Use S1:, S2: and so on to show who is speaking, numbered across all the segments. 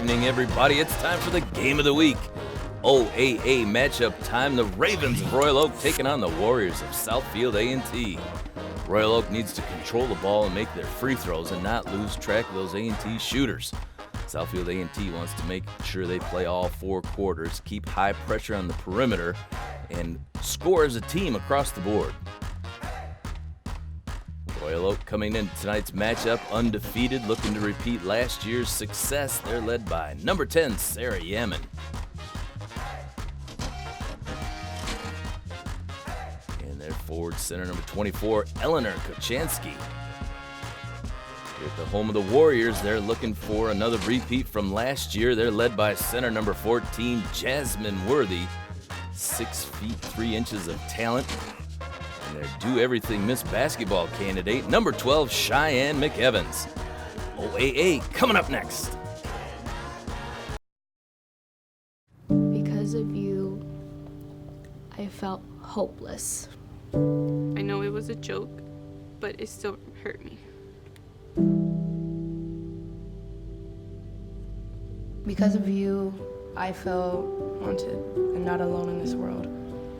S1: evening, everybody. It's time for the game of the week. OAA matchup time. The Ravens of Royal Oak taking on the Warriors of Southfield A&T. Royal Oak needs to control the ball and make their free throws and not lose track of those A&T shooters. Southfield A&T wants to make sure they play all 4 quarters, keep high pressure on the perimeter, and score as a team across the board. Royal Oak coming into tonight's matchup undefeated, looking to repeat last year's success. They're led by number 10, Sarah Yaman. And their forward center, number 24, Eleanor Kochanski. Here at the home of the Warriors, they're looking for another repeat from last year. They're led by center number 14, Jasmine Worthy. 6 feet 3 inches of talent. And their do-everything Miss Basketball candidate, number 12, Cheyenne McEvans. OAA coming up next.
S2: Because of you, I felt hopeless.
S3: I know it was a joke, but it still hurt me.
S2: Because of you, I felt wanted and not alone in this world.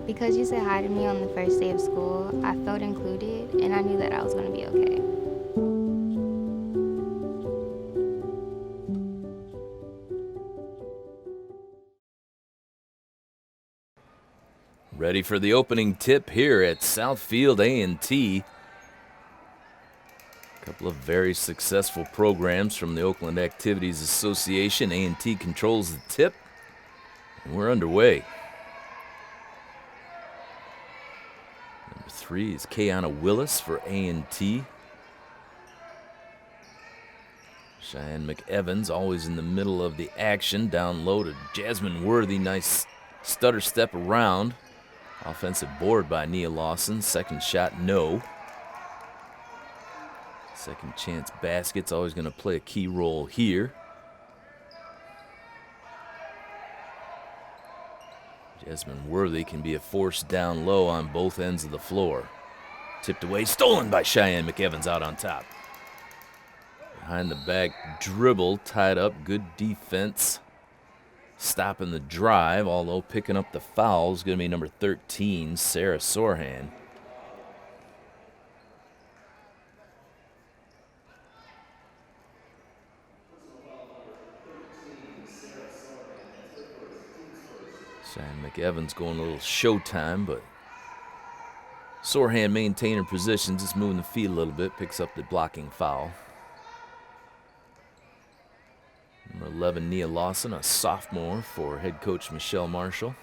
S4: Because you said hi to me on the first day of school, I felt included, and I knew that I was going to be okay.
S1: Ready for the opening tip here at Southfield A&T. A couple of very successful programs from the Oakland Activities Association. A&T controls the tip, and we're underway. Number 3 is Kayana Willis for A&T. Cheyenne McEvans always in the middle of the action. Down low to Jasmine Worthy. Nice stutter step around. Offensive board by Nia Lawson. Second shot, no. Second chance basket's always going to play a key role here. Jasmine Worthy can be a force down low on both ends of the floor. Tipped away, stolen by Cheyenne McEvans out on top. Behind the back dribble, tied up, good defense. Stopping the drive, although picking up the foul is going to be number 13, Sarah Sorhan. Cheyenne McEvans going a little showtime, but Sorhan maintaining her position, just moving the feet a little bit, picks up the blocking foul. Number 11, Nia Lawson, a sophomore for head coach Michelle Marshall.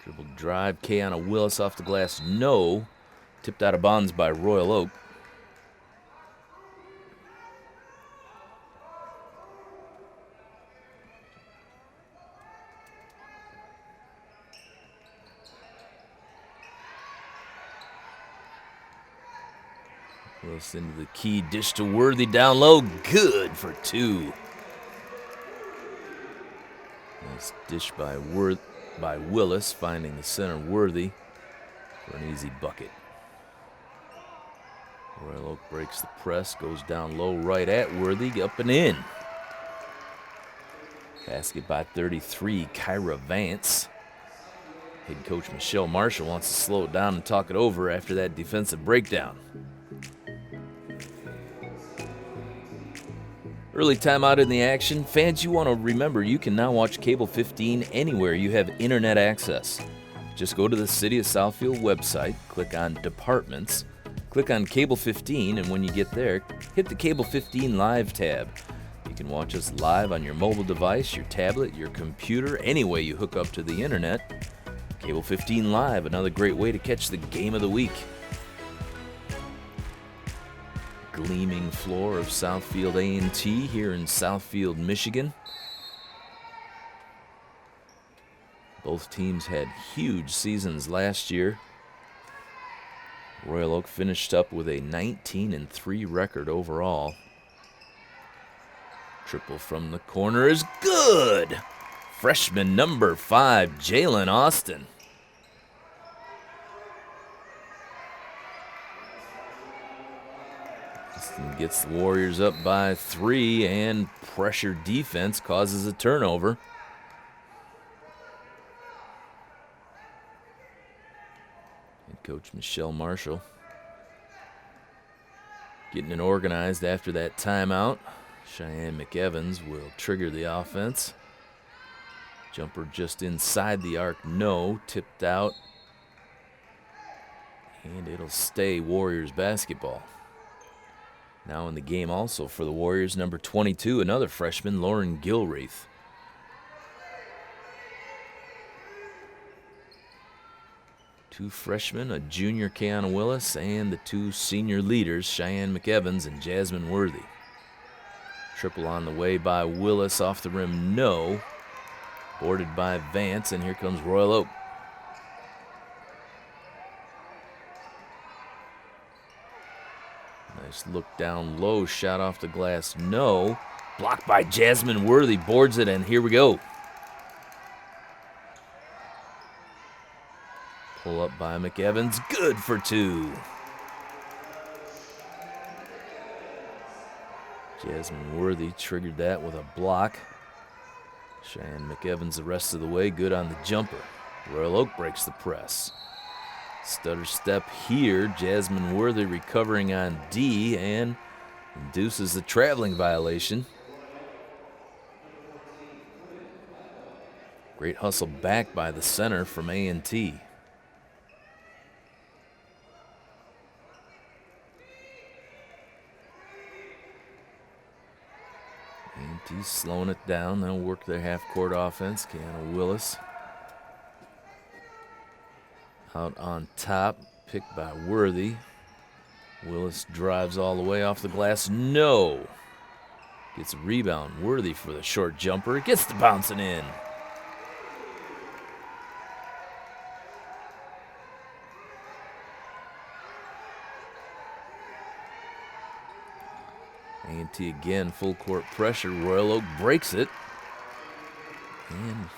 S1: Dribble drive, Kayana Willis off the glass, no. Tipped out of bounds by Royal Oak. Willis into the key, dish to Worthy down low, good for 2. Nice dish by Willis, finding the center Worthy for an easy bucket. Royal Oak breaks the press, goes down low right at Worthy, up and in. Basket by 33, Kyra Vance. Head coach Michelle Marshall wants to slow it down and talk it over after that defensive breakdown. Early timeout in the action. Fans, you want to remember you can now watch Cable 15 anywhere you have internet access. Just go to the City of Southfield website, click on Departments, click on Cable 15, and when you get there, hit the Cable 15 Live tab. You can watch us live on your mobile device, your tablet, your computer, any way you hook up to the internet. Cable 15 Live, another great way to catch the game of the week. Gleaming floor of Southfield A&T here in Southfield, Michigan. Both teams had huge seasons last year. Royal Oak finished up with a 19-3 record overall. Triple from the corner is good. Freshman number 5, Jalen Austin. Gets the Warriors up by 3, and pressure defense causes a turnover. Head coach Michelle Marshall getting it organized after that timeout. Cheyenne McEvans will trigger the offense. Jumper just inside the arc, no, tipped out. And it'll stay Warriors basketball. Now in the game also for the Warriors, number 22, another freshman, Lauren Gilreath. Two freshmen, a junior, Keanu Willis, and the two senior leaders, Cheyenne McEvans and Jasmine Worthy. Triple on the way by Willis, off the rim, no. Boarded by Vance, and here comes Royal Oak. Nice look down low, shot off the glass, no. Blocked by Jasmine Worthy, boards it, and here we go. Pull up by McEvans, good for 2. Jasmine Worthy triggered that with a block. Cheyenne McEvans the rest of the way, good on the jumper. Royal Oak breaks the press. Stutter step here, Jasmine Worthy recovering on D and induces the traveling violation. Great hustle back by the center from A&T. A&T slowing it down. They'll work their half-court offense. Keanu Willis out on top, picked by Worthy. Willis drives all the way off the glass. No. Gets a rebound. Worthy for the short jumper. It gets the bouncing in. A&T again, full court pressure. Royal Oak breaks it. And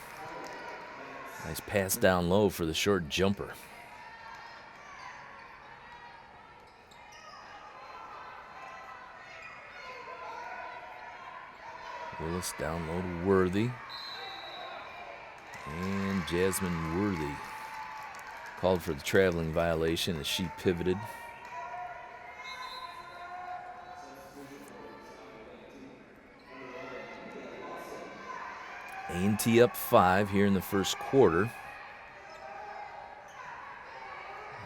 S1: nice pass down low for the short jumper. Willis down low to Worthy. And Jasmine Worthy called for the traveling violation as she pivoted. A&T up 5 here in the first quarter.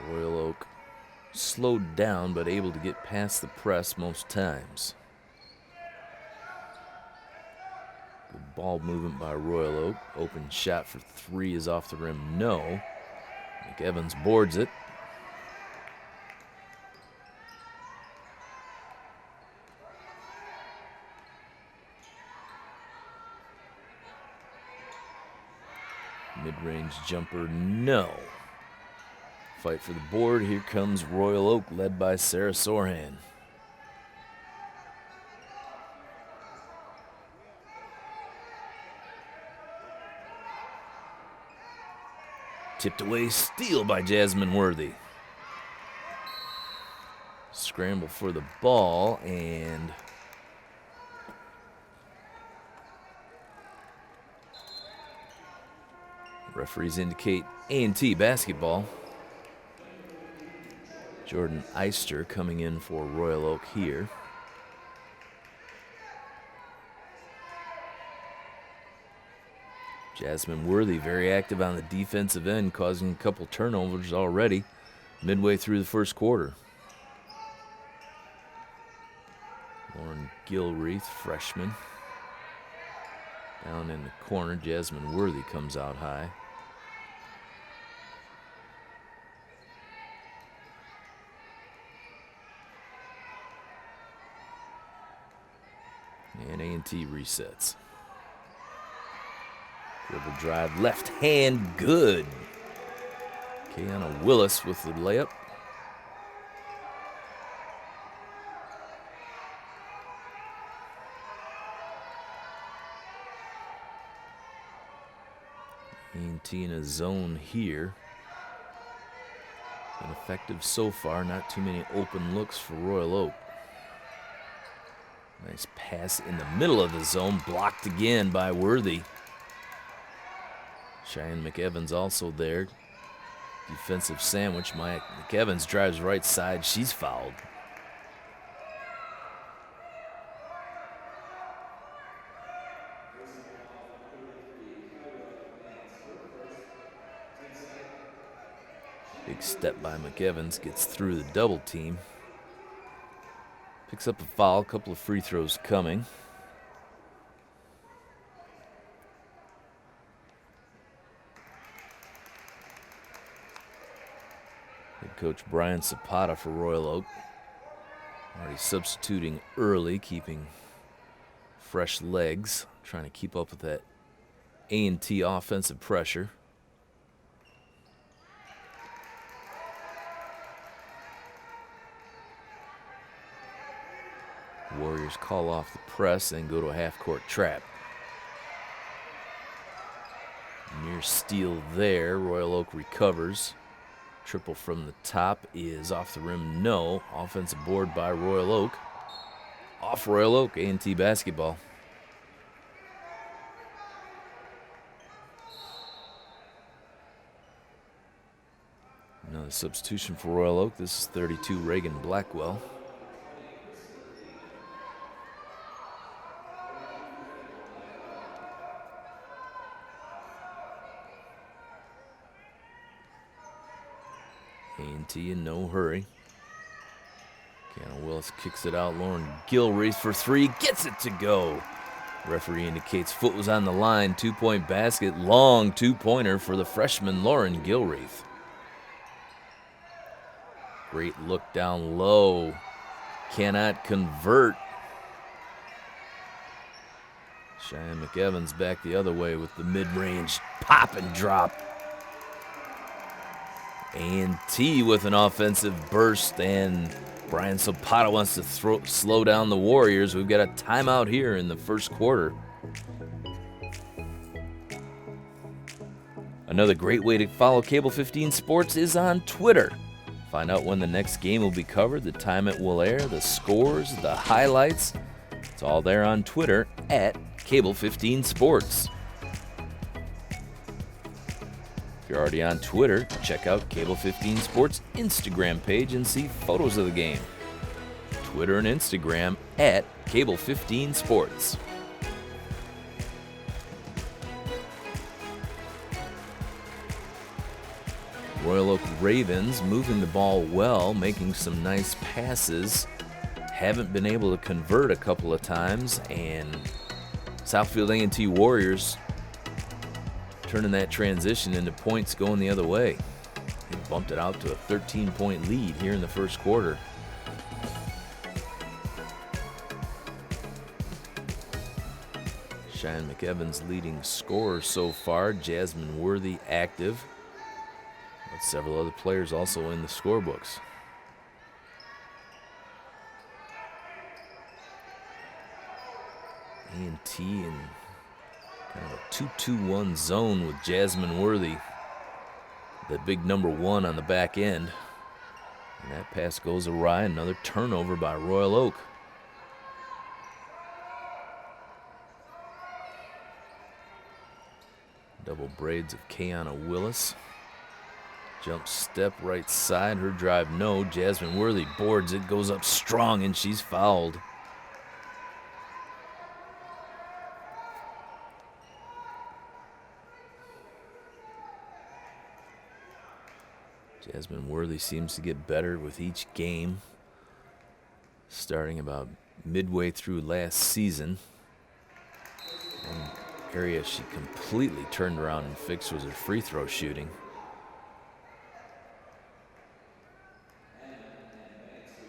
S1: Royal Oak slowed down but able to get past the press most times. Good ball movement by Royal Oak. Open shot for 3 is off the rim, no. McEvans boards it. Mid-range jumper, no. Fight for the board. Here comes Royal Oak, led by Sarah Sorhan. Tipped away, steal by Jasmine Worthy. Scramble for the ball, and referees indicate A&T basketball. Jordan Eister coming in for Royal Oak here. Jasmine Worthy very active on the defensive end, causing a couple turnovers already midway through the first quarter. Lauren Gilreath, freshman. Down in the corner, Jasmine Worthy comes out high. And A&T resets. Dribble drive, left hand, good. Keanu Willis with the layup. A&T in a zone here. Been effective so far, not too many open looks for Royal Oak. Nice pass in the middle of the zone, blocked again by Worthy. Cheyenne McEvans also there. Defensive sandwich. McEvans drives right side. She's fouled. Big step by McEvans, gets through the double team. Picks up a foul, a couple of free throws coming. Head coach Brian Zapata for Royal Oak. Already substituting early, keeping fresh legs, trying to keep up with that A&T offensive pressure. Warriors call off the press and go to a half-court trap. Near steal there. Royal Oak recovers. Triple from the top is off the rim. No. Offensive board by Royal Oak. Off Royal Oak. A&T basketball. Another substitution for Royal Oak. This is 32 Reagan Blackwell. A&T in no hurry. Kiana Willis kicks it out. Lauren Gilreath for three. Gets it to go. Referee indicates foot was on the line. 2-point basket. Long two-pointer for the freshman Lauren Gilreath. Great look down low. Cannot convert. Cheyenne McEvans back the other way with the mid-range pop and drop. A&T with an offensive burst, and Brian Zapata wants to slow down the Warriors. We've got a timeout here in the first quarter. Another great way to follow Cable 15 Sports is on Twitter. Find out when the next game will be covered, the time it will air, the scores, the highlights. It's all there on Twitter at Cable 15 Sports. If you're already on Twitter, check out Cable 15 Sports Instagram page and see photos of the game. Twitter and Instagram at Cable 15 Sports. Royal Oak Ravens moving the ball well, making some nice passes. Haven't been able to convert a couple of times, and Southfield A&T Warriors turning that transition into points going the other way. They bumped it out to a 13-point lead here in the first quarter. Cheyenne McEvans leading scorer so far. Jasmine Worthy active. But several other players also in the scorebooks. A&T in kind of a 2-2-1 zone with Jasmine Worthy, the big number one on the back end. And that pass goes awry. Another turnover by Royal Oak. Double braids of Kiana Willis. Jump step right side. Her drive, no. Jasmine Worthy boards it, goes up strong, and she's fouled. Jasmine Worthy seems to get better with each game, starting about midway through last season. One area she completely turned around and fixed was her free throw shooting.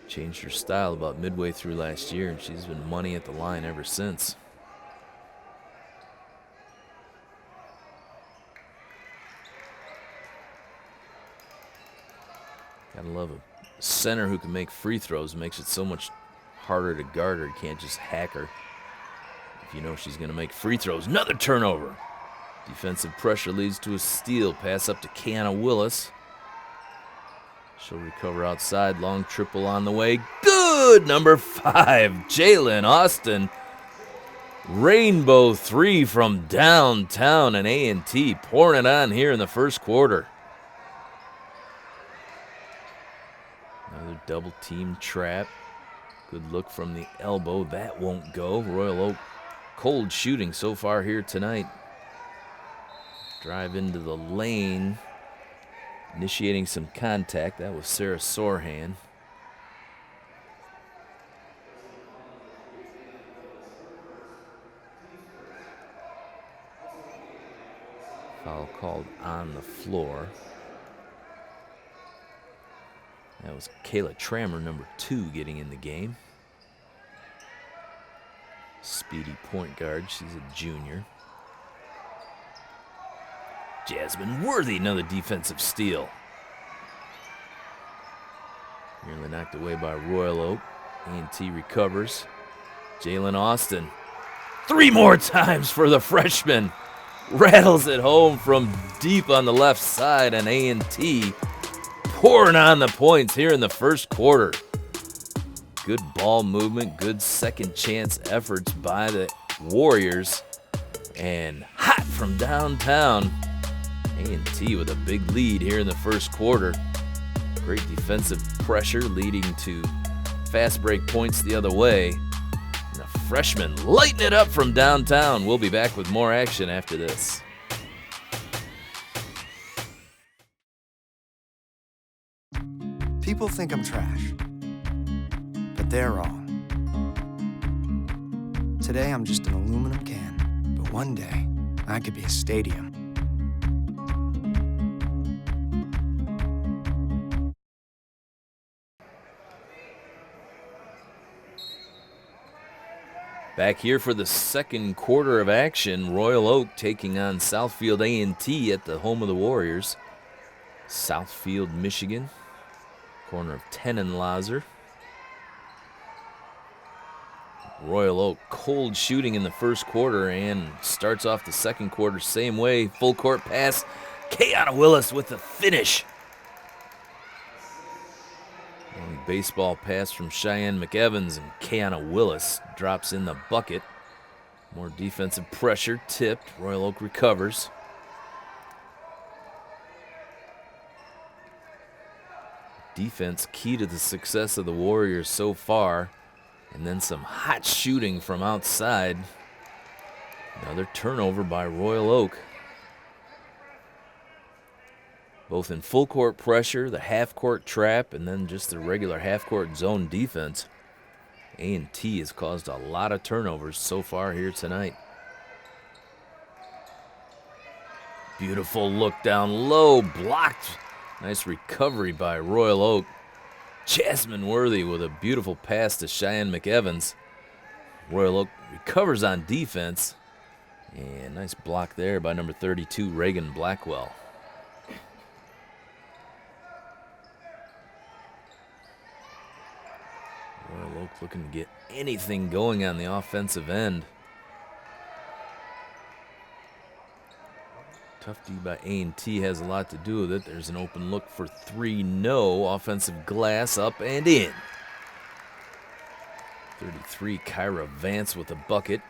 S1: Changed her style about midway through last year, and she's been money at the line ever since. Gotta love a center who can make free throws. Makes it so much harder to guard her. You can't just hack her if you know she's going to make free throws. Another turnover. Defensive pressure leads to a steal. Pass up to Kiana Willis. She'll recover outside. Long triple on the way. Good! good. Number 5, Jalen Austin. Rainbow 3 from downtown, and A&T pouring it on here in the first quarter. Another double team trap. Good look from the elbow. That won't go. Royal Oak cold shooting so far here tonight. Drive into the lane. Initiating some contact. That was Sarah Sorhan. Foul called on the floor. That was Kayla Trammer, number 2, getting in the game. Speedy point guard. She's a junior. Jasmine Worthy, another defensive steal. Nearly knocked away by Royal Oak. A&T recovers. Jalen Austin. 3 more times for the freshman. Rattles it home from deep on the left side, and A&T pouring on the points here in the first quarter. Good ball movement, good second chance efforts by the Warriors. And hot from downtown. A&T with a big lead here in the first quarter. Great defensive pressure leading to fast break points the other way. And the freshman lighting it up from downtown. We'll be back with more action after this.
S5: People think I'm trash, but they're wrong. Today I'm just an aluminum can, but one day I could be a stadium.
S1: Back here for the second quarter of action, Royal Oak taking on Southfield A&T at the home of the Warriors. Southfield, Michigan, corner of 10 and Lazar. Royal Oak cold shooting in the first quarter and starts off the second quarter same way. Full court pass. Kayana Willis with the finish. Long baseball pass from Cheyenne McEvans, and Kayana Willis drops in the bucket. More defensive pressure, tipped. Royal Oak recovers. Defense key to the success of the Warriors so far. And then some hot shooting from outside. Another turnover by Royal Oak. Both in full court pressure, the half court trap, and then just the regular half court zone defense. A&T has caused a lot of turnovers so far here tonight. Beautiful look down low, blocked. Nice recovery by Royal Oak. Jasmine Worthy with a beautiful pass to Cheyenne McEvans. Royal Oak recovers on defense. And nice block there by number 32, Reagan Blackwell. Royal Oak looking to get anything going on the offensive end. Tough D by A&T has a lot to do with it. There's an open look for 3, no. Offensive glass up and in. 33, Kyra Vance with a bucket.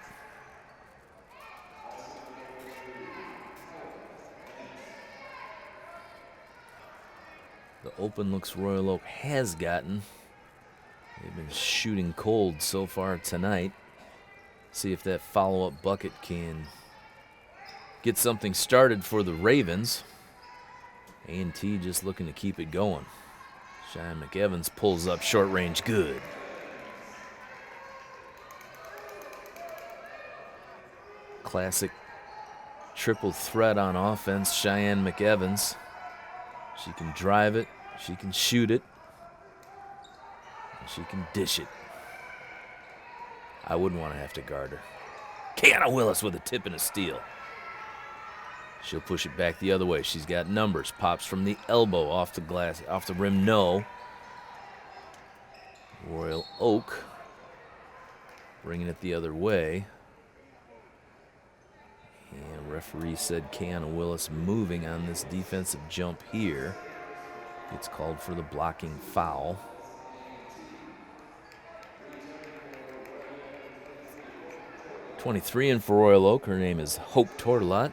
S1: The open looks Royal Oak has gotten. They've been shooting cold so far tonight. See if that follow-up bucket can get something started for the Ravens. A&T just looking to keep it going. Cheyenne McEvans pulls up short range, good. Classic triple threat on offense, Cheyenne McEvans. She can drive it, she can shoot it, and she can dish it. I wouldn't want to have to guard her. Kayana Willis with a tip and a steal. She'll push it back the other way. She's got numbers. Pops from the elbow off the glass, off the rim, no. Royal Oak bringing it the other way. And referee said Kayana Willis moving on this defensive jump here. It's called for the blocking foul. 23 in for Royal Oak. Her name is Hope Tortelot.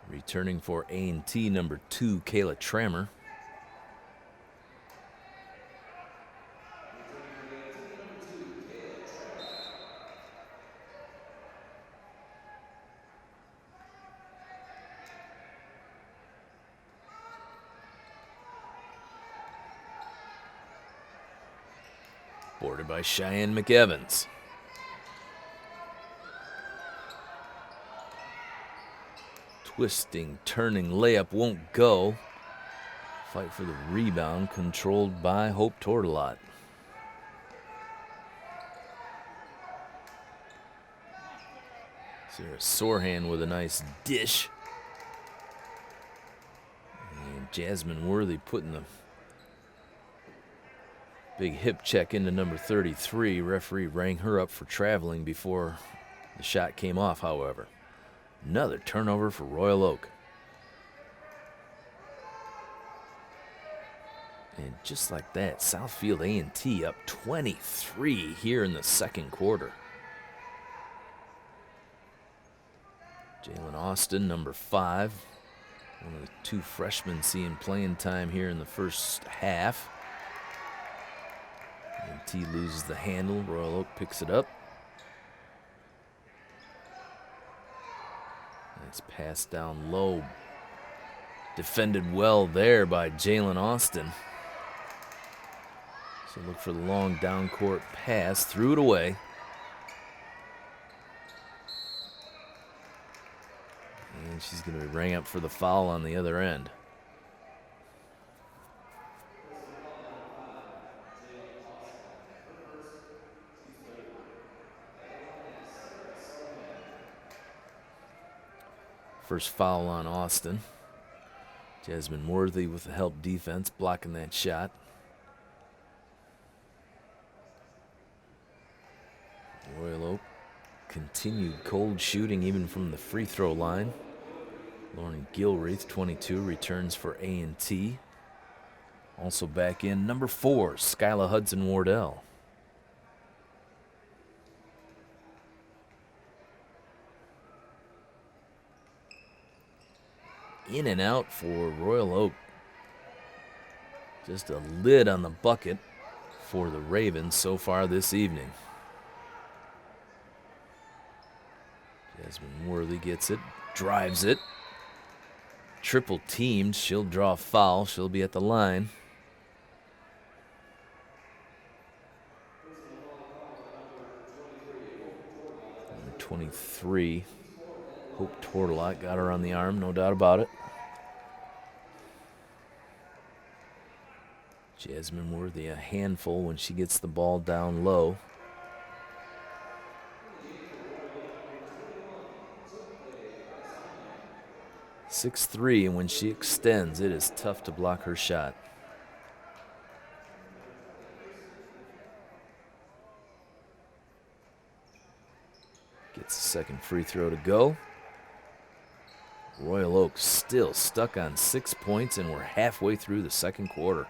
S1: Returning for A&T, number 2, Kayla Trammer. Boarded by Cheyenne McEvans. Twisting, turning, layup won't go. Fight for the rebound, controlled by Hope Tortelot. Sarah Sorhan with a nice dish. And Jasmine Worthy putting the big hip check into number 33. Referee rang her up for traveling before the shot came off, however. Another turnover for Royal Oak. And just like that, Southfield A&T up 23 here in the second quarter. Jalen Austin, number 5. One of the 2 freshmen seeing playing time here in the first half. A&T loses the handle. Royal Oak picks it up. Nice pass down low. Defended well there by Jalen Austin. So look for the long down court pass. Threw it away. And she's going to be rang up for the foul on the other end. First foul on Austin. Jasmine Worthy with the help defense, blocking that shot. Royal Oak continued cold shooting even from the free throw line. Lauren Gilreath, 22, returns for A&T. Also back in, number 4, Skyla Hudson-Wardell. In and out for Royal Oak. Just a lid on the bucket for the Ravens so far this evening. Jasmine Worthy gets it, drives it. Triple teamed, she'll draw a foul, she'll be at the line. Number 23, Hope Tortelot, got her on the arm, no doubt about it. Jasmine Worthy a handful when she gets the ball down low. .63, and when she extends, it is tough to block her shot. Gets the second free throw to go. Royal Oak still stuck on 6 points, and we're halfway through the second quarter.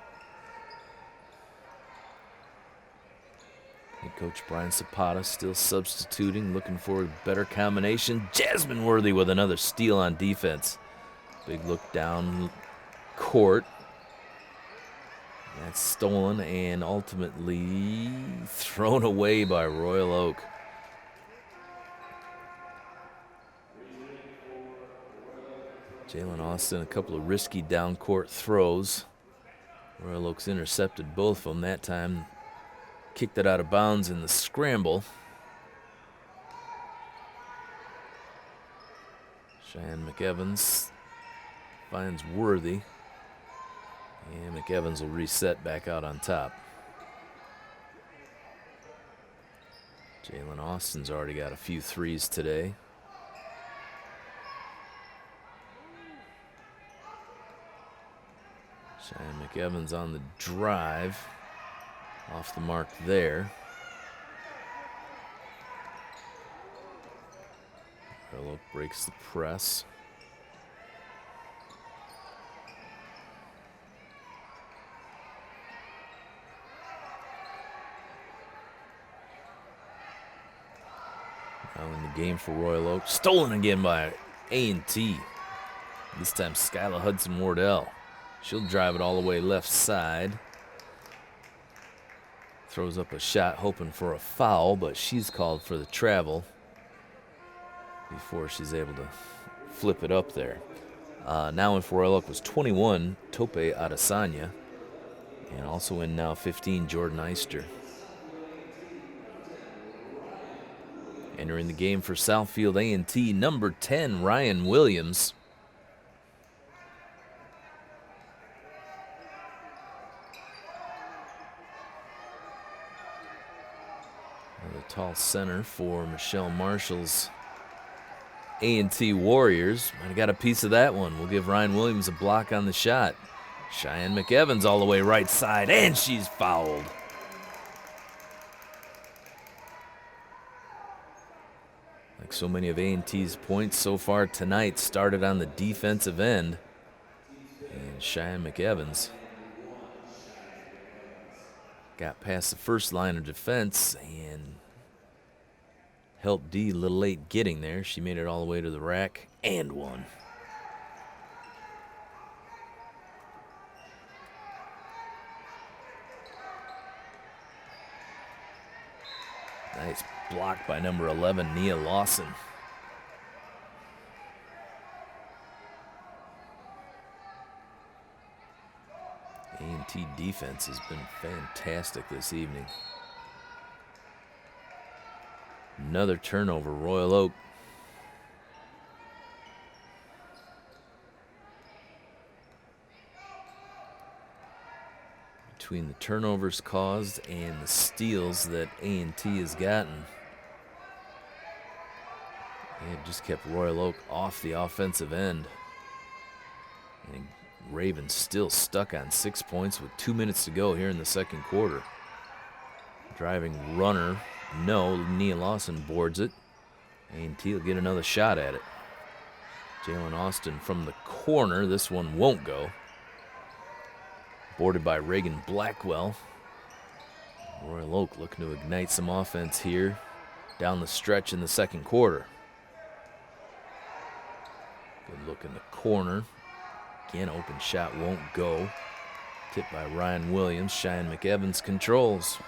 S1: Head coach Brian Zapata still substituting, looking for a better combination. Jasmine Worthy with another steal on defense. Big look down court. That's stolen and ultimately thrown away by Royal Oak. Jalen Austin, a couple of risky down court throws. Royal Oak's intercepted both of them that time. Kicked it out of bounds in the scramble. Cheyenne McEvans finds Worthy. And McEvans will reset back out on top. Jalen Austin's already got a few threes today. Cheyenne McEvans on the drive. Off the mark there. Royal Oak breaks the press. the game for Royal Oak. Stolen again by A&T. This time Skyla Hudson-Wardell. She'll drive it all the way left side. Throws up a shot hoping for a foul, but she's called for the travel before she's able to flip it up there. Now in for Royal Oak was 21, Tope Adesanya. And also in now 15, Jordan Eister. Entering the game for Southfield A&T, number 10, Ryan Williams. The tall center for Michelle Marshall's A&T Warriors. Might have got a piece of that one. We'll give Ryan Williams a block on the shot. Cheyenne McEvans all the way right side, and she's fouled. Like so many of A&T's points so far tonight started on the defensive end. And Cheyenne McEvans got past the first line of defense and helped D a little late getting there. She made it all the way to the rack and won. Nice block by number 11, Nia Lawson. A&T defense has been fantastic this evening. Another turnover, Royal Oak. Between the turnovers caused and the steals that A&T has gotten, it just kept Royal Oak off the offensive end. And Ravens still stuck on 6 points with 2 minutes to go here in the second quarter. Driving runner, no, Nia Lawson boards it. A&T will get another shot at it. Jalen Austin from the corner, this one won't go. Boarded by Reagan Blackwell. Royal Oak looking to ignite some offense here down the stretch in the second quarter. Good look in the corner. Again, open shot won't go. Tipped by Ryan Williams. Cheyenne McEvans controls.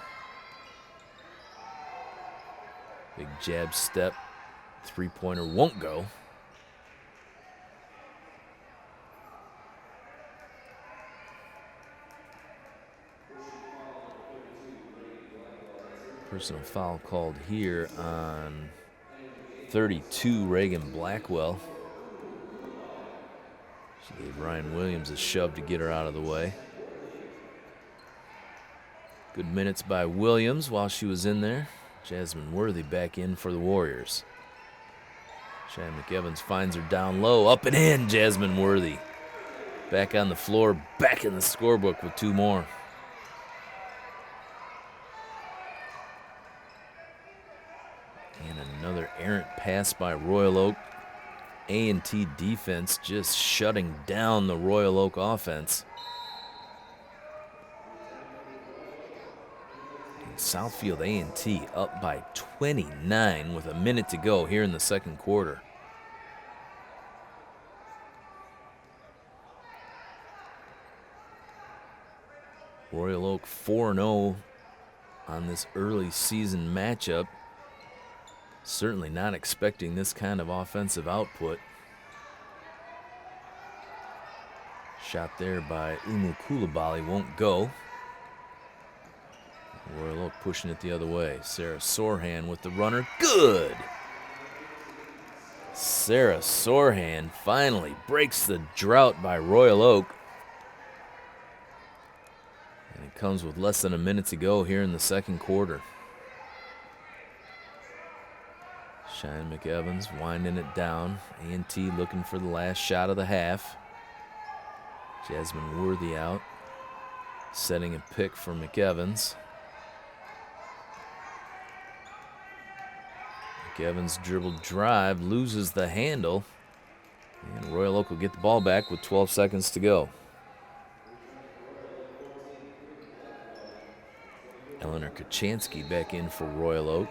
S1: Big jab step. Three-pointer won't go. Personal foul called here on 32, Reagan Blackwell. She gave Ryan Williams a shove to get her out of the way. Good minutes by Williams while she was in there. Jasmine Worthy back in for the Warriors. Cheyenne McEvans finds her down low. Up and in, Jasmine Worthy. Back on the floor, back in the scorebook with two more. And another errant pass by Royal Oak. A&T defense just shutting down the Royal Oak offense. And Southfield A&T up by 29 with a minute to go here in the second quarter. Royal Oak 4-0 on this early season matchup. Certainly not expecting this kind of offensive output. Shot there by Umu Koulibaly won't go. Royal Oak pushing it the other way. Sarah Sorhan with the runner. Good! Sarah Sorhan finally breaks the drought by Royal Oak. And it comes with less than a minute to go here in the second quarter. Cheyenne McEvans winding it down. A&T looking for the last shot of the half. Jasmine Worthy out. Setting a pick for McEvans. McEvans dribble drive, loses the handle. And Royal Oak will get the ball back with 12 seconds to go. Eleanor Kachansky back in for Royal Oak.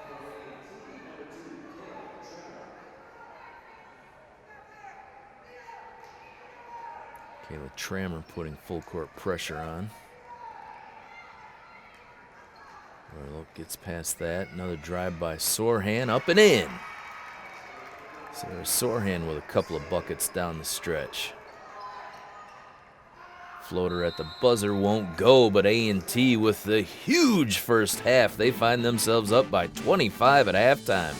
S1: Kayla Trammer putting full court pressure on. Royal Oak gets past that. Another drive by Sorhan, up and in. Sarah Sorhan with a couple of buckets down the stretch. Floater at the buzzer won't go, but A&T with the huge first half. They find themselves up by 25 at halftime.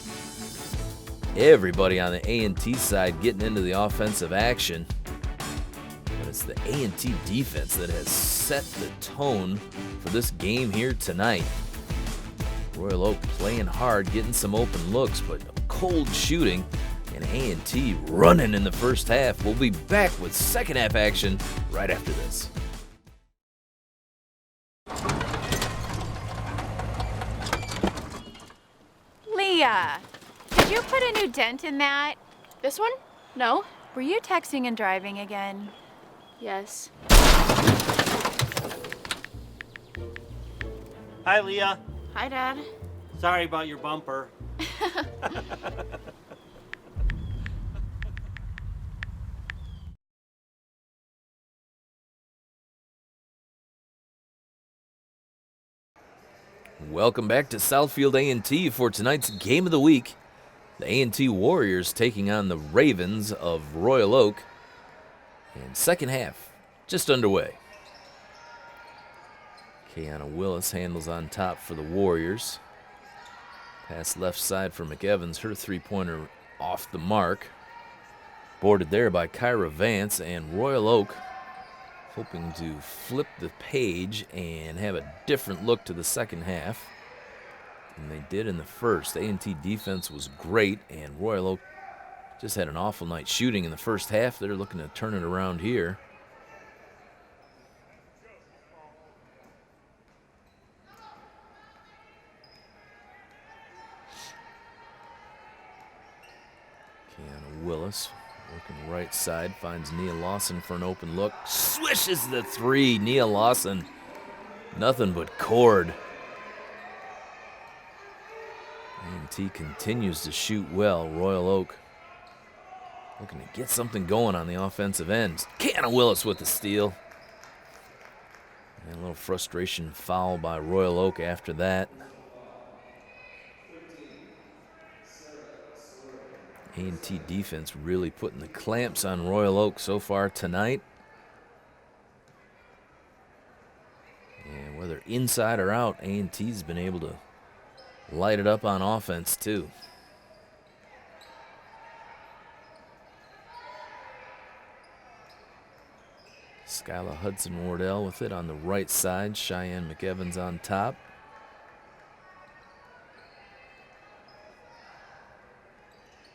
S1: Everybody on the A&T side getting into the offensive action. But it's the A&T defense that has set the tone for this game here tonight. Royal Oak playing hard, getting some open looks, but cold shooting. And A&T running in the first half. We'll be back with second half action right after this.
S6: Leah, did you put a new dent in that?
S2: This one? No.
S6: Were you texting and driving again?
S2: Yes.
S7: Hi, Leah.
S2: Hi, Dad.
S7: Sorry about your bumper.
S1: Welcome back to Southfield A&T for tonight's game of the week. The A&T Warriors taking on the Ravens of Royal Oak. And second half just underway. Kiana Willis handles on top for the Warriors. Pass left side for McEvans. Her three-pointer off the mark. Boarded there by Kyra Vance, and Royal Oak hoping to flip the page and have a different look to the second half. And they did in the first. A&T defense was great, and Royal Oak just had an awful night shooting in the first half. They're looking to turn it around here. Kiana Willis working right side, finds Nia Lawson for an open look. Swishes the three. Nia Lawson, nothing but cord. A&T continues to shoot well. Royal Oak looking to get something going on the offensive end. Kiana Willis with the steal. And a little frustration foul by Royal Oak after that. A&T defense really putting the clamps on Royal Oak so far tonight. And whether inside or out, A&T's been able to light it up on offense too. Skyla Hudson-Wardell with it on the right side. Cheyenne McEvans on top.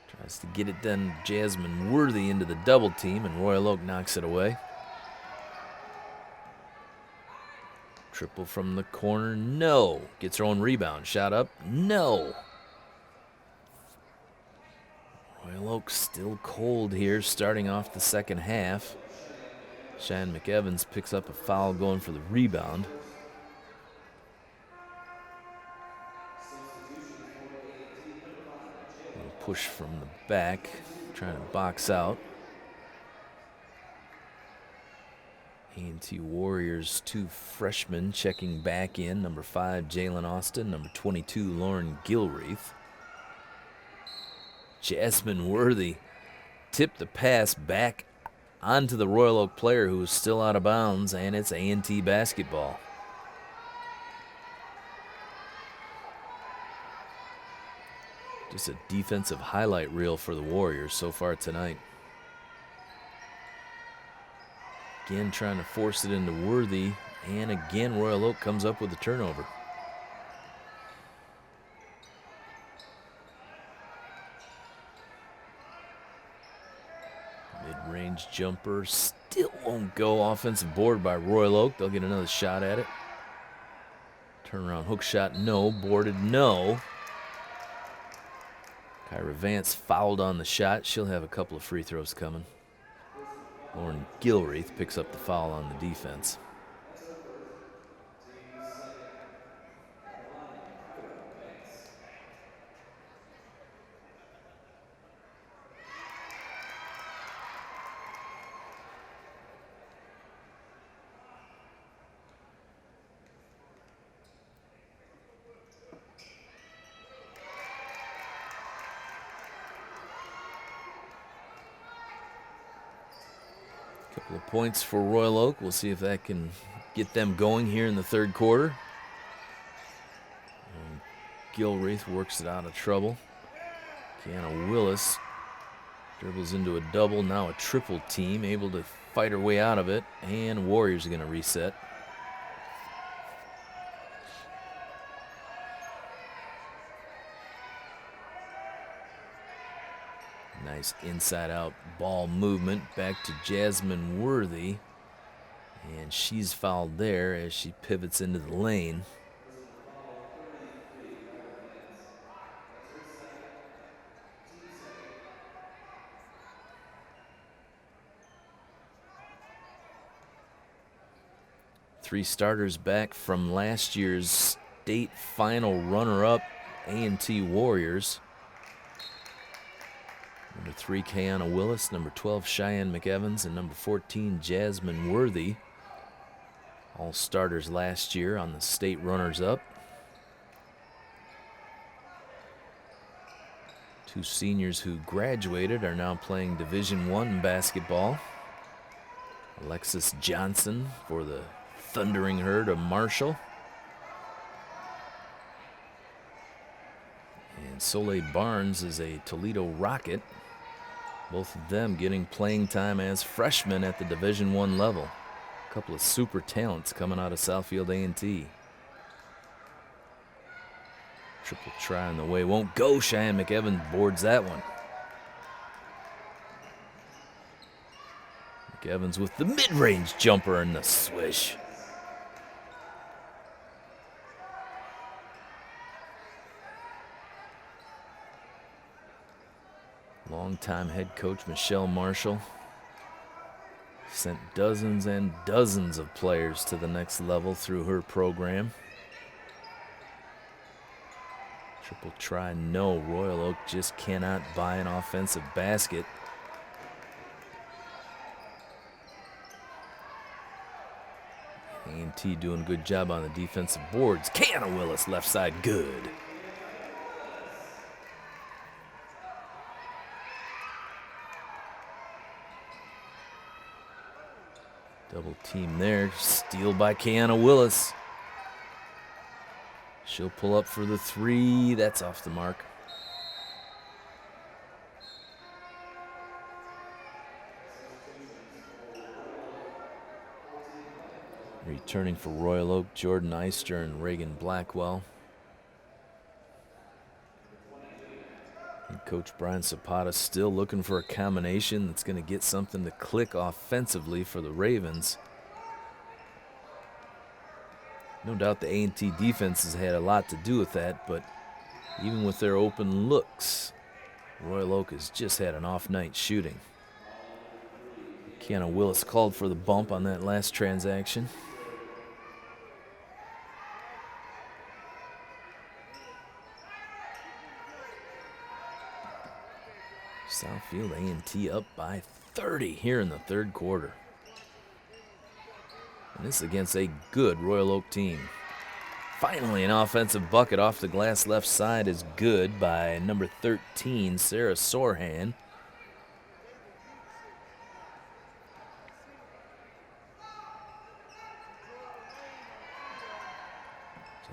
S1: Tries to get it done. Jasmine Worthy into the double team, and Royal Oak knocks it away. Triple from the corner, no. Gets her own rebound. Shot up, no. Royal Oak still cold here, starting off the second half. Cheyenne McEvans picks up a foul going for the rebound. Push from the back, trying to box out. A&T Warriors, two freshmen checking back in. Number 5, Jalen Austin. Number 22, Lauren Gilreath. Jasmine Worthy tipped the pass back onto the Royal Oak player who was still out of bounds, and it's A&T basketball. Just a defensive highlight reel for the Warriors so far tonight. Again, trying to force it into Worthy, and again, Royal Oak comes up with a turnover. Mid-range jumper still won't go. Offensive board by Royal Oak. They'll get another shot at it. Turnaround hook shot, no. Boarded, no. Kyra Vance fouled on the shot. She'll have a couple of free throws coming. Lauren Gilreath picks up the foul on the defense. Couple of points for Royal Oak. We'll see if that can get them going here in the third quarter. And Gilreath works it out of trouble. Kiana Willis dribbles into a double, now a triple team, able to fight her way out of it, and Warriors are going to reset. Nice inside-out ball movement back to Jasmine Worthy, and she's fouled there as she pivots into the lane. Three starters back from last year's state final runner-up A&T Warriors. Number 3, Kiana Willis. Number 12, Cheyenne McEvans. And number 14, Jasmine Worthy. All starters last year on the state runners-up. Two seniors who graduated are now playing Division I basketball. Alexis Johnson for the Thundering Herd of Marshall. And Soleil Barnes is a Toledo Rocket. Both of them getting playing time as freshmen at the Division I level. A couple of super talents coming out of Southfield A&T. Triple try on the way. Won't go. Cheyenne McEvans boards that one. McEvans with the mid-range jumper and the swish. Longtime head coach Michelle Marshall sent dozens and dozens of players to the next level through her program. Triple try, no. Royal Oak just cannot buy an offensive basket. A&T doing a good job on the defensive boards. Kiana Willis, left side, good. Double team there. Steal by Kiana Willis. She'll pull up for the three. That's off the mark. Returning for Royal Oak, Jordan Eister and Reagan Blackwell. And Coach Brian Zapata still looking for a combination that's going to get something to click offensively for the Ravens. No doubt the A&T defense has had a lot to do with that, but even with their open looks, Royal Oak has just had an off night shooting. Kiana Willis called for the bump on that last transaction. Southfield A&T up by 30 here in the third quarter. And this is against a good Royal Oak team. Finally, an offensive bucket off the glass left side is good by number 13, Sarah Sorhan.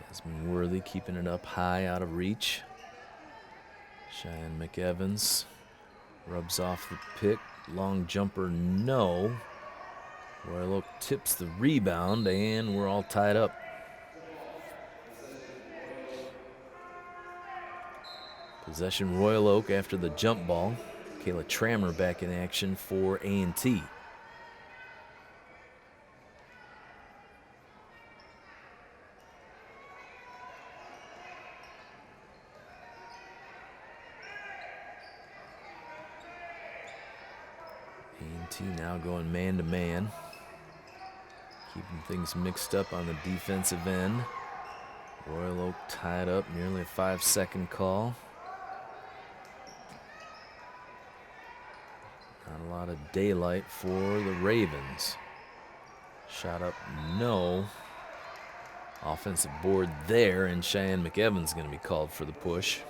S1: Jasmine Worthy keeping it up high out of reach. Cheyenne McEvans rubs off the pick. Long jumper, no. Royal Oak tips the rebound, and we're all tied up. Possession Royal Oak after the jump ball. Kayla Trammer back in action for A&T. A&T now going man-to-man. Keeping things mixed up on the defensive end. Royal Oak tied up, nearly a 5-second call. Not a lot of daylight for the Ravens. Shot up, no. Offensive board there, and Cheyenne McEvans going to be called for the push.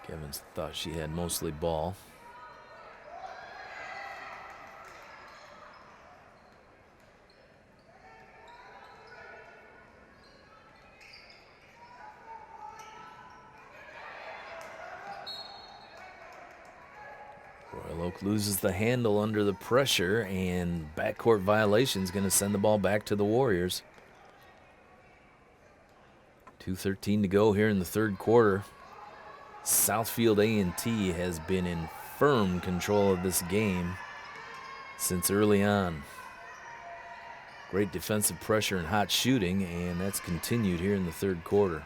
S1: Evans thought she had mostly ball. Royal Oak loses the handle under the pressure, and backcourt violation is going to send the ball back to the Warriors. 2:13 to go here in the third quarter. Southfield A&T has been in firm control of this game since early on. Great defensive pressure and hot shooting, and that's continued here in the third quarter.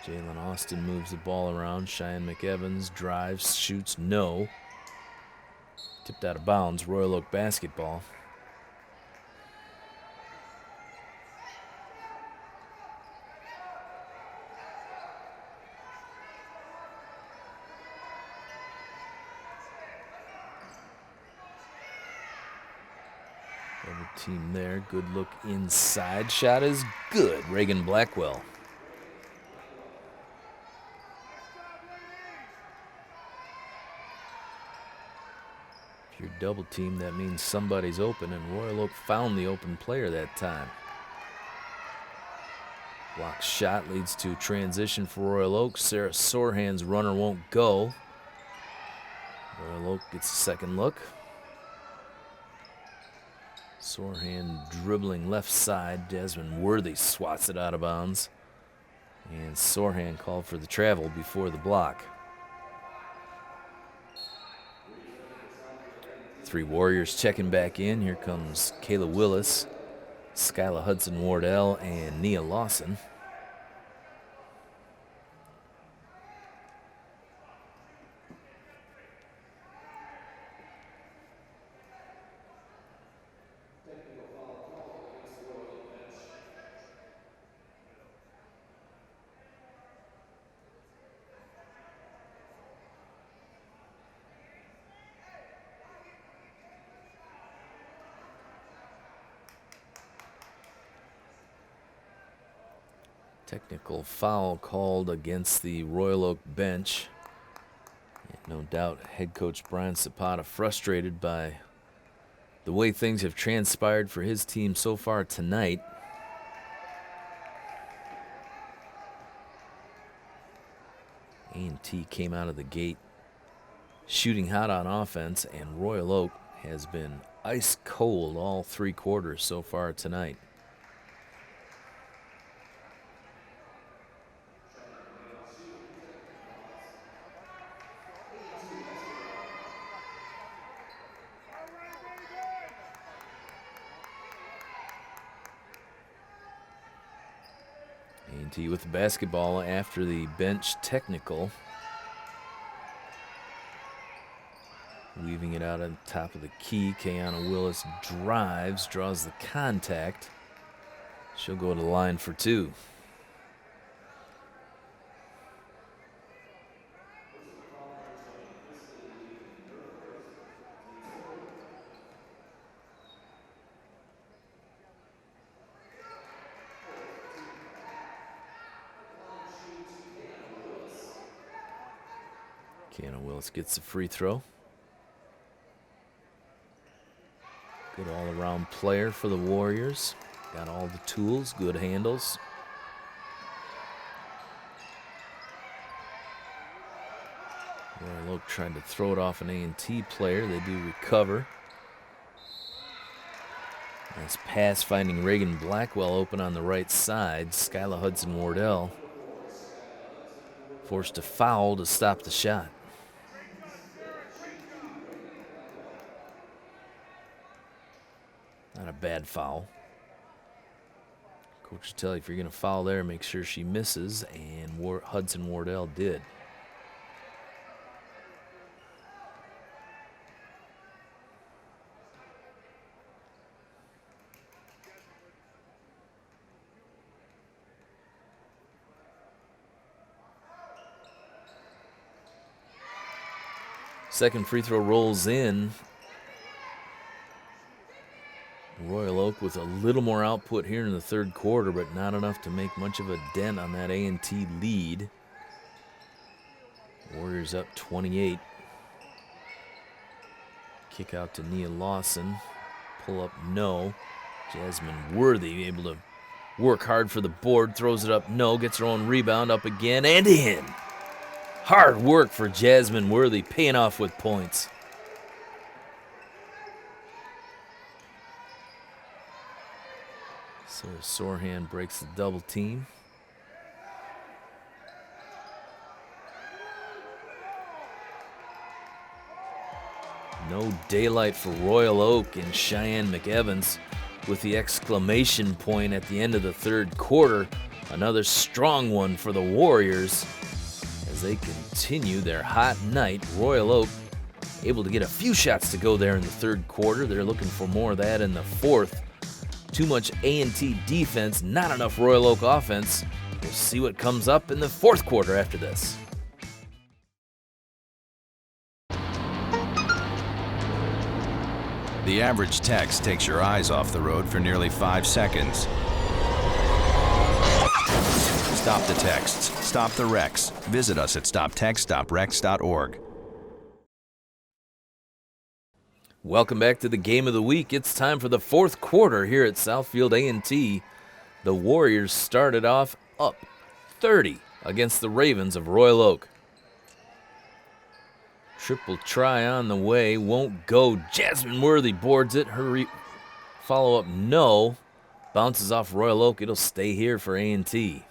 S1: Jalen Austin moves the ball around. Cheyenne McEvans drives, shoots, no. Tipped out of bounds. Royal Oak basketball. Double team there. Good look inside. Shot is good. Reagan Blackwell. If you're double team, that means somebody's open, and Royal Oak found the open player that time. Block shot leads to transition for Royal Oak. Sarah Sorhan's runner won't go. Royal Oak gets a second look. Sorhan dribbling left side. Desmond Worthy swats it out of bounds. And Sorhan called for the travel before the block. Three Warriors checking back in. Here comes Kayla Willis, Skyla Hudson-Wardell, and Nia Lawson. Technical foul called against the Royal Oak bench. And no doubt head coach Brian Zapata frustrated by the way things have transpired for his team so far tonight. A&T came out of the gate shooting hot on offense, and Royal Oak has been ice cold all three quarters so far tonight. A&T with the basketball after the bench technical. Weaving it out on top of the key. Kayana Willis drives, draws the contact. She'll go to the line for two. Kayana Willis gets the free throw. Good all-around player for the Warriors. Got all the tools, good handles. Royal Oak tried to throw it off an A&T player. They do recover. Nice pass finding Reagan Blackwell open on the right side. Skyla Hudson-Wardell forced to foul to stop the shot. Not a bad foul. Coach will tell you if you're going to foul there, make sure she misses, and Hudson-Wardell did. Second free throw rolls in. Royal Oak with a little more output here in the third quarter, but not enough to make much of a dent on that A&T lead. Warriors up 28. Kick out to Nia Lawson. Pull up, no. Jasmine Worthy able to work hard for the board. Throws it up, no. Gets her own rebound, up again and in. Hard work for Jasmine Worthy, paying off with points. Sarah Sorhan breaks the double team. No daylight for Royal Oak and Cheyenne McEvans with the exclamation point at the end of the third quarter. Another strong one for the Warriors as they continue their hot night. Royal Oak able to get a few shots to go there in the third quarter. They're looking for more of that in the fourth. Too much A&T defense, not enough Royal Oak offense. We'll see what comes up in the fourth quarter after this.
S8: The average text takes your eyes off the road for nearly 5 seconds. Stop the texts. Stop the wrecks. Visit us at stoptextstoprex.org.
S1: Welcome back to the game of the week. It's time for the fourth quarter here at Southfield A&T. The Warriors started off up 30 against the Ravens of Royal Oak. Triple try on the way, won't go. Jasmine Worthy boards it. Her follow-up, no. Bounces off Royal Oak. It'll stay here for A&T.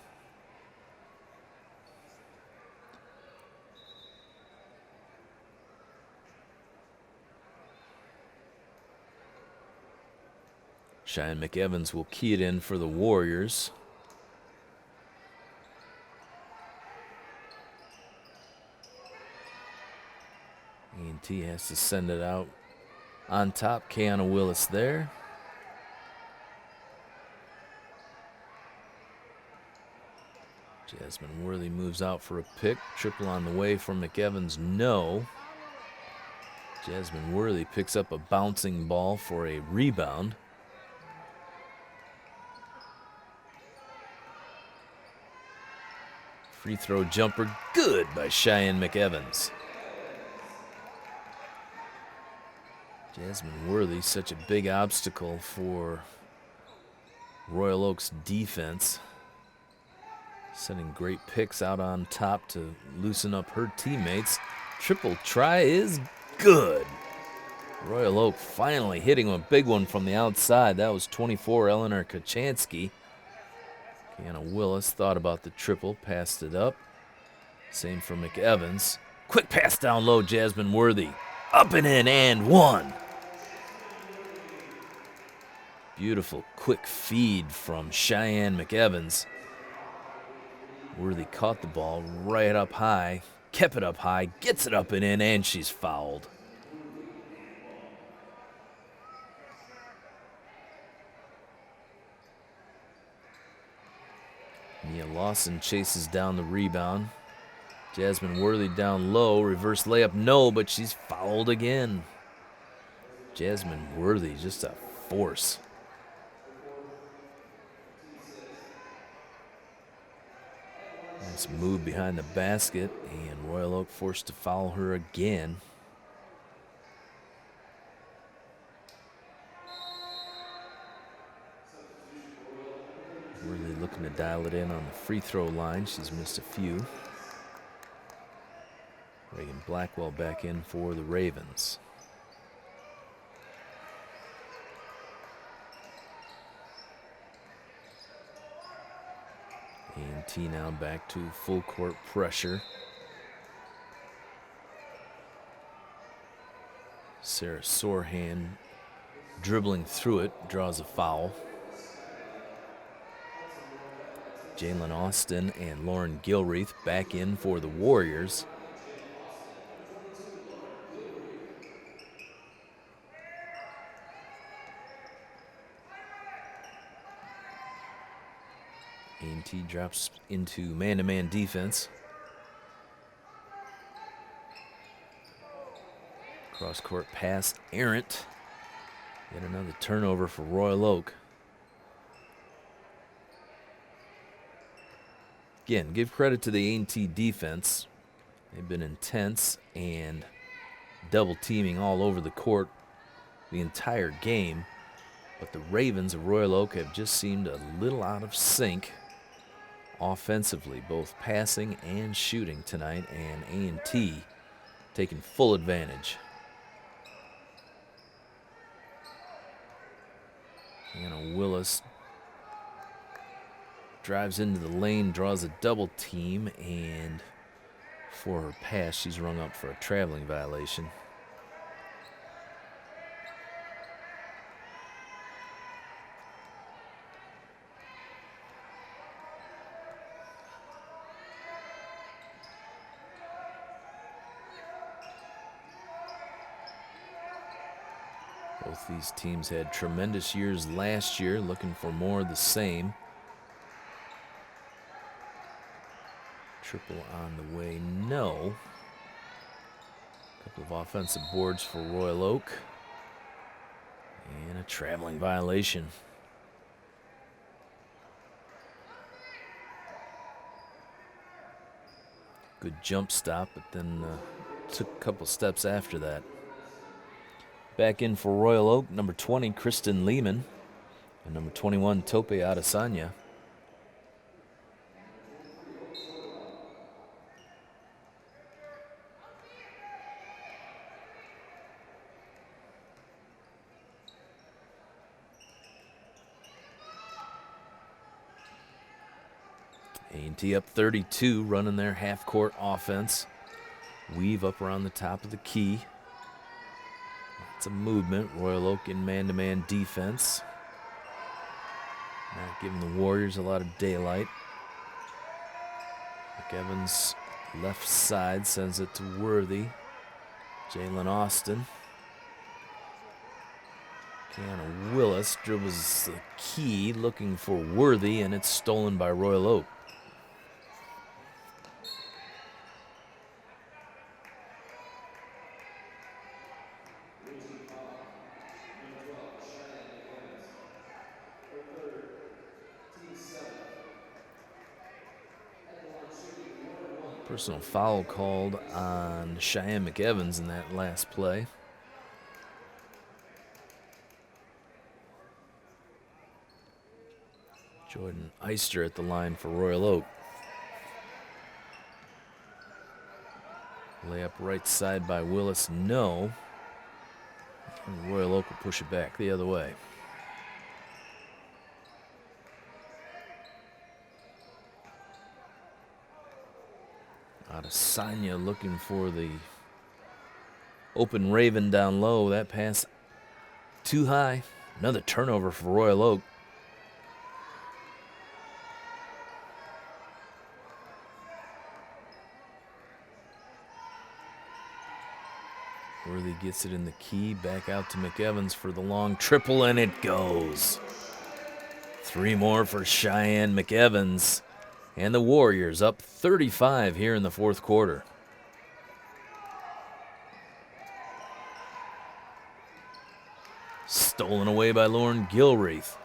S1: Cheyenne McEvans will key it in for the Warriors. A&T has to send it out on top. Kiana Willis there. Jasmine Worthy moves out for a pick. Triple on the way from McEvans, no. Jasmine Worthy picks up a bouncing ball for a rebound. Free throw jumper, good by Cheyenne McEvans. Jasmine Worthy, such a big obstacle for Royal Oak's defense. Sending great picks out on top to loosen up her teammates. Triple try is good. Royal Oak finally hitting a big one from the outside. That was 24, Eleanor Kachansky. Kiana Willis thought about the triple, passed it up. Same for McEvans. Quick pass down low, Jasmine Worthy. Up and in, and one. Beautiful quick feed from Cheyenne McEvans. Worthy caught the ball right up high, kept it up high, gets it up and in, and she's fouled. Nia Lawson chases down the rebound. Jasmine Worthy down low, reverse layup, no, but she's fouled again. Jasmine Worthy, just a force. Nice move behind the basket, and Royal Oak forced to foul her again. Worthy looking to dial it in on the free throw line. She's missed a few. Reagan Blackwell back in for the Ravens. A&T now back to full court pressure. Sarah Sorhan dribbling through it, draws a foul. Jalen Austin and Lauren Gilreath back in for the Warriors. A&T drops into man-to-man defense. Cross-court pass, errant. Yet another turnover for Royal Oak. Again, give credit to the A&T defense. They've been intense and double teaming all over the court the entire game, but the Ravens of Royal Oak have just seemed a little out of sync offensively, both passing and shooting tonight, and A&T taking full advantage. Anna Willis drives into the lane, draws a double team, and for her pass, she's rung up for a traveling violation. Both these teams had tremendous years last year, looking for more of the same. Triple on the way, no. Couple of offensive boards for Royal Oak. And a traveling violation. Good jump stop, but then took a couple steps after that. Back in for Royal Oak, number 20, Kristen Lehman, and number 21, Tope Adesanya. A&T up 32, running their half-court offense. Weave up around the top of the key. Lots of movement. Royal Oak in man-to-man defense. Not giving the Warriors a lot of daylight. McEvans left side sends it to Worthy. Jalen Austin. Kiana Willis dribbles the key looking for Worthy, and it's stolen by Royal Oak. Personal foul called on Cheyenne McEvans in that last play. Jordan Eister at the line for Royal Oak. Layup right side by Willis, no. And Royal Oak will push it back the other way. Adesanya looking for the open Raven down low. That pass too high. Another turnover for Royal Oak. Worthy gets it in the key. Back out to McEvans for the long triple, and it goes. 3 more for Cheyenne McEvans. And the Warriors up 35 here in the fourth quarter. Stolen away by Lauren Gilreath.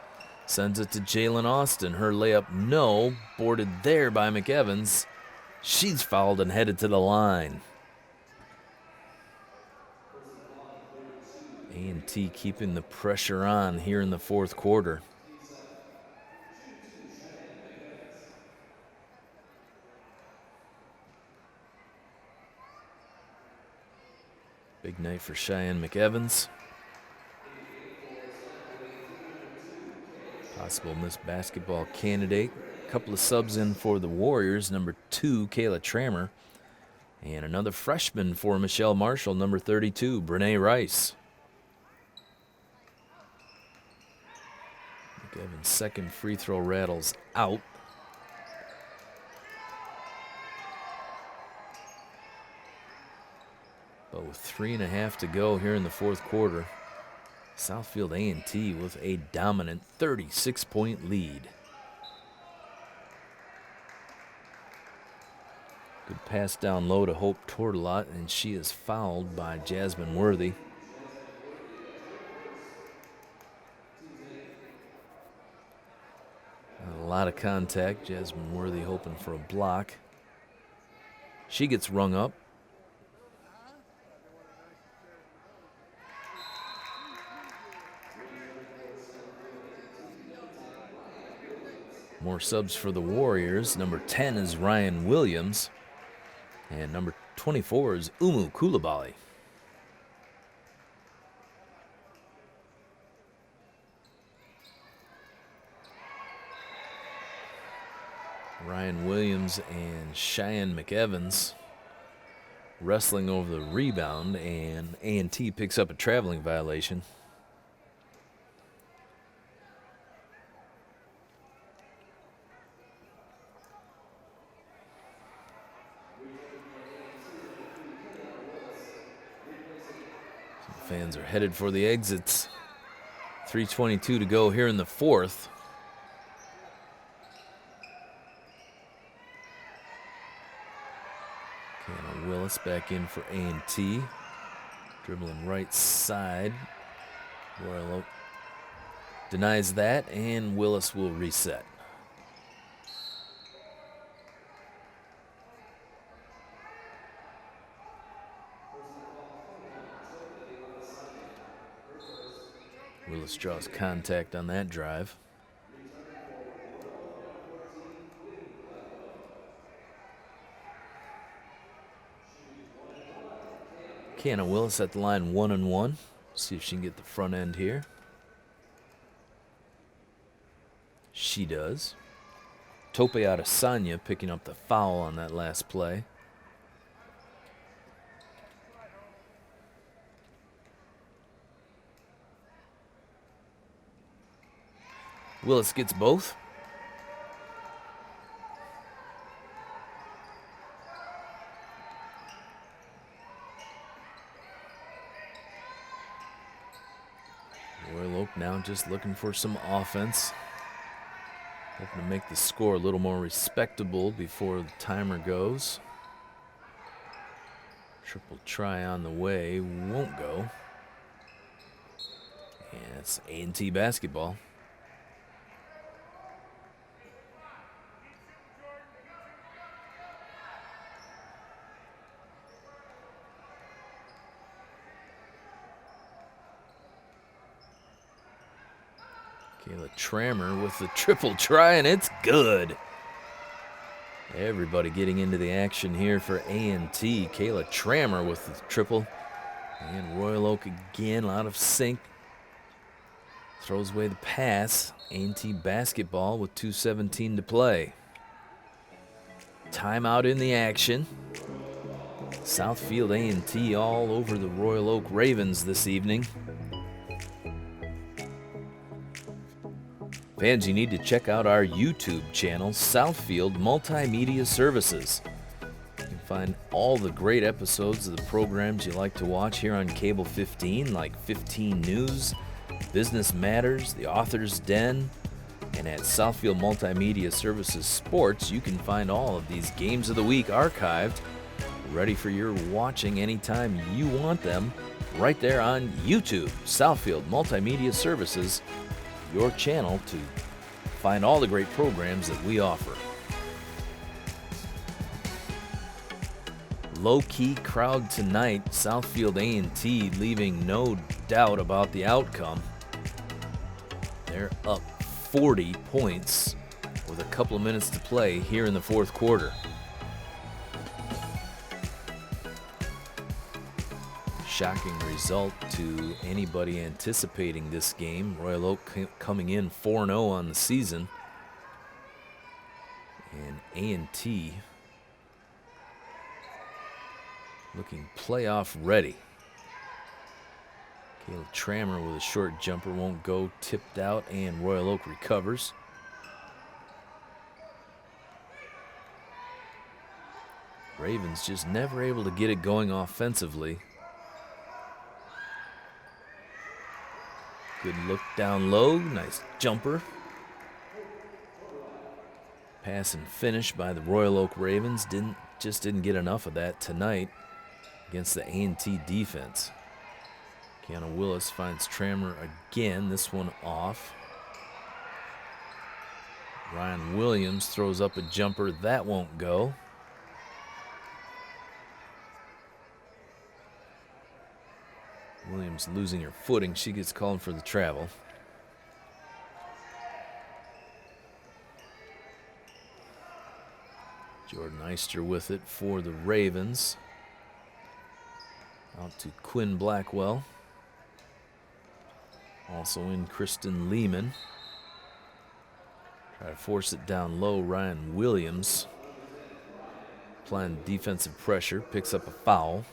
S1: Sends it to Jalen Austin. Her layup, no. Boarded there by McEvans. She's fouled and headed to the line. A&T keeping the pressure on here in the fourth quarter. Big night for Cheyenne McEvans. Possible Miss Basketball candidate. A couple of subs in for the Warriors. Number 2, Kayla Trammer. And another freshman for Michelle Marshall, number 32, Brene Rice. McEvans' second free throw rattles out. But with 3.5 to go here in the fourth quarter, Southfield A&T with a dominant 36-point lead. Good pass down low to Hope Tortolot, and she is fouled by Jasmine Worthy. A lot of contact. Jasmine Worthy hoping for a block. She gets rung up. More subs for the Warriors. Number 10 is Ryan Williams. And number 24 is Umu Koulibaly. Ryan Williams and Cheyenne McEvans wrestling over the rebound, and A&T picks up a traveling violation. Fans are headed for the exits. 3:22 to go here in the fourth. Kenna Willis back in for A&T. Dribbling right side. Royal Oak denies that, and Willis will reset. Willis draws contact on that drive. Kiana Willis at the line 1-on-1. See if she can get the front end here. She does. Tope Adesanya picking up the foul on that last play. Willis gets both. Royal Oak now just looking for some offense. Hoping to make the score a little more respectable before the timer goes. Triple try on the way, won't go. And it's A&T basketball. Kayla Trammer with the triple try, and it's good. Everybody getting into the action here for A&T. Kayla Trammer with the triple. And Royal Oak again, out of sync. Throws away the pass. A&T basketball with 2:17 to play. Timeout in the action. Southfield A&T all over the Royal Oak Ravens this evening. Fans, you need to check out our YouTube channel, Southfield Multimedia Services. You can find all the great episodes of the programs you like to watch here on Cable 15, like 15 News, Business Matters, The Author's Den, and at Southfield Multimedia Services Sports, you can find all of these games of the week archived, ready for your watching anytime you want them, right there on YouTube, Southfield Multimedia Services, your channel to find all the great programs that we offer. Low-key crowd tonight. Southfield A&T leaving no doubt about the outcome. They're up 40 points with a couple of minutes to play here in the fourth quarter. Shocking result to anybody anticipating this game. Royal Oak coming in 4-0 on the season. And A&T looking playoff ready. Caleb Trammer with a short jumper won't go, tipped out, and Royal Oak recovers. Ravens just never able to get it going offensively. Good look down low, nice jumper. Pass and finish by the Royal Oak Ravens. Didn't get enough of that tonight against the A&T defense. Kiana Willis finds Trammer again, this one off. Ryan Williams throws up a jumper, that won't go. Williams losing her footing. She gets called for the travel. Jordan Eister with it for the Ravens. Out to Quinn Blackwell. Also in Kristen Lehman. Try to force it down low. Ryan Williams applying defensive pressure. Picks up a foul.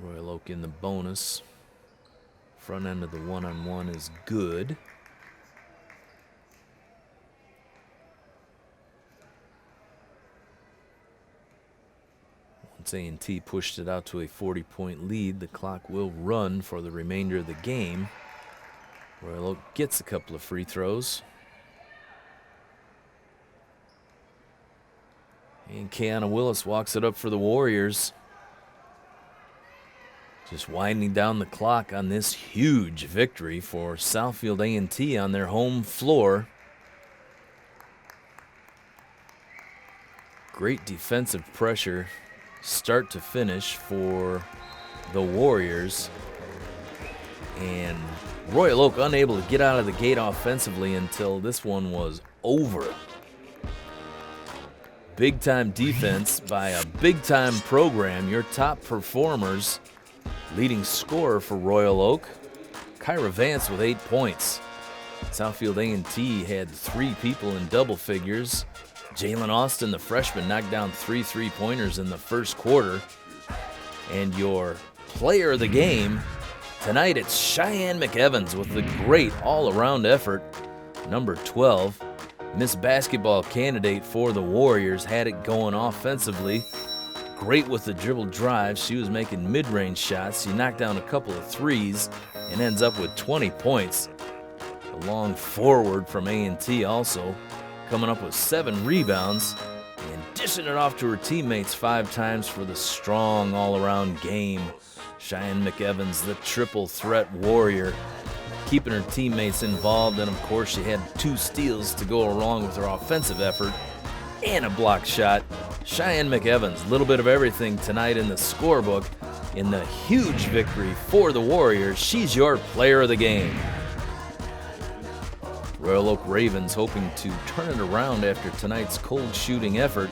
S1: Royal Oak in the bonus. Front end of the one-on-one is good. Once A&T pushed it out to a 40-point lead, the clock will run for the remainder of the game. Royal Oak gets a couple of free throws. And Kiana Willis walks it up for the Warriors. Just winding down the clock on this huge victory for Southfield A&T on their home floor. Great defensive pressure, start to finish for the Warriors. And Royal Oak unable to get out of the gate offensively until this one was over. Big-time defense by a big-time program. Your top performers. Leading scorer for Royal Oak, Kyra Vance with 8 points. Southfield A&T had 3 people in double figures. Jalen Austin, the freshman, knocked down 3 3-pointers in the first quarter. And your player of the game, tonight it's Cheyenne McEvans with the great all-around effort. Number 12, Miss Basketball candidate for the Warriors, had it going offensively. Great with the dribble drive. She was making mid-range shots. She knocked down a couple of threes and ends up with 20 points. A long forward from A&T also, coming up with 7 rebounds and dishing it off to her teammates 5 times for the strong all-around game. Cheyenne McEvans, the triple threat warrior, keeping her teammates involved. And, of course, she had 2 steals to go along with her offensive effort and a block shot. Cheyenne McEvans, a little bit of everything tonight in the scorebook in the huge victory for the Warriors. She's your player of the game. Royal Oak Ravens hoping to turn it around after tonight's cold shooting effort.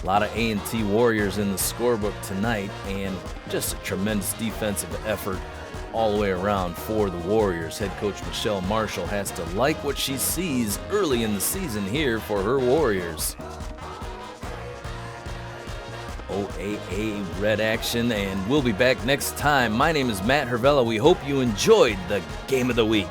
S1: A lot of A&T Warriors in the scorebook tonight, and just a tremendous defensive effort all the way around for the Warriors. Head coach Michelle Marshall has to like what she sees early in the season here for her Warriors. OAA red action, and we'll be back next time. My name is Matt Hervella. We hope you enjoyed the Game of the Week.